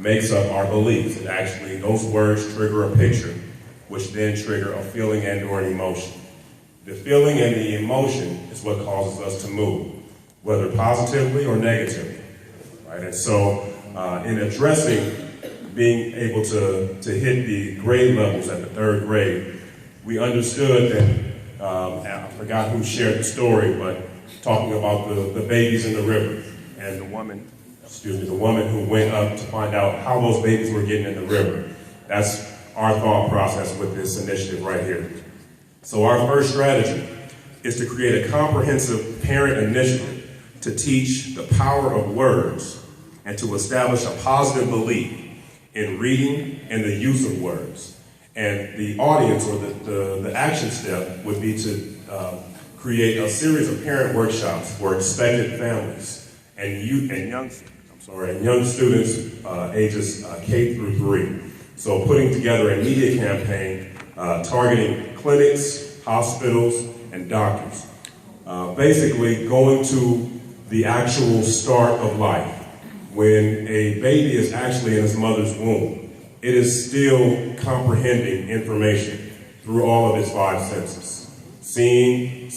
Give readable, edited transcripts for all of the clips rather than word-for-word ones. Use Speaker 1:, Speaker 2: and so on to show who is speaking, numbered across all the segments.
Speaker 1: makes up our beliefs. And actually, those words trigger a picture, which then trigger a feeling and or an emotion. The feeling and the emotion is what causes us to move, whether positively or negatively, right? And so in addressing being able to hit the grade levels at the third grade, we understood that, I forgot who shared the story, but talking about the babies in the river and the woman who went up to find out how those babies were getting in the river. That's our thought process with this initiative right here. So our first strategy is to create a comprehensive parent initiative to teach the power of words and to establish a positive belief in reading and the use of words. And the audience or the action step would be to create a series of parent workshops for expectant families and young students ages K through 3. So putting together a media campaign targeting clinics, hospitals, and doctors. Basically going to the actual start of life. When a baby is actually in its mother's womb, it is still comprehending information through all of its 5 senses. Seeing,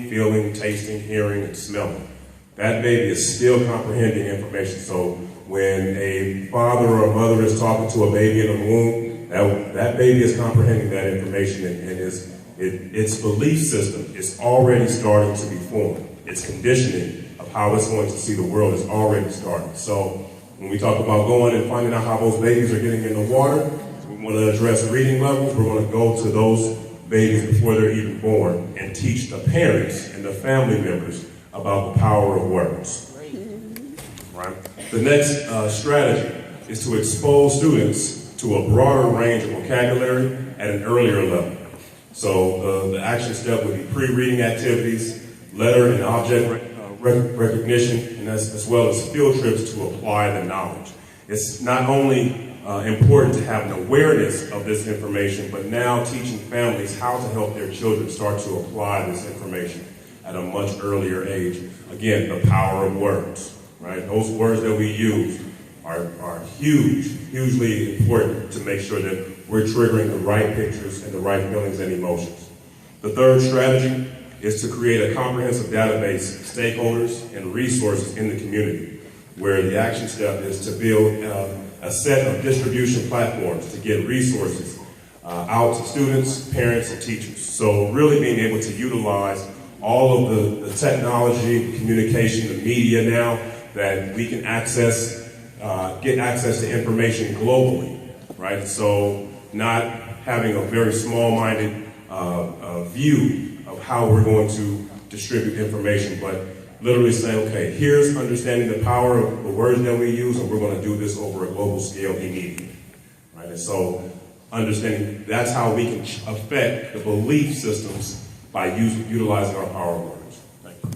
Speaker 1: feeling, tasting, hearing, and smelling. That baby is still comprehending information. So when a father or a mother is talking to a baby in the womb, that baby is comprehending that information, and its belief system is already starting to be formed. Its conditioning of how it's going to see the world is already starting. So when we talk about going and finding out how those babies are getting in the water, we want to address reading levels. We're going to go to those babies before they're even born and teach the parents and the family members about the power of words. Right? The next strategy is to expose students to a broader range of vocabulary at an earlier level. So the action step would be pre-reading activities, letter and object recognition, and as well as field trips to apply the knowledge. It's not only important to have an awareness of this information, but now teaching families how to help their children start to apply this information at a much earlier age. Again, the power of words, right? Those words that we use are hugely important to make sure that we're triggering the right pictures and the right feelings and emotions. The third strategy is to create a comprehensive database of stakeholders and resources in the community, where the action step is to build a set of distribution platforms to get resources out to students, parents, and teachers. So really being able to utilize all of the technology, the communication, the media now that we can get access to information globally, right? So not having a very small-minded view of how we're going to distribute information, but literally saying, okay, here's understanding the power of the words that we use, and we're going to do this over a global scale immediately, right? And so understanding that's how we can affect the belief systems by utilizing our power of words. Thank you.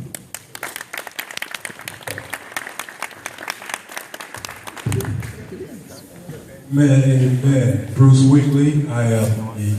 Speaker 2: Amen. Bruce Weekly. I am the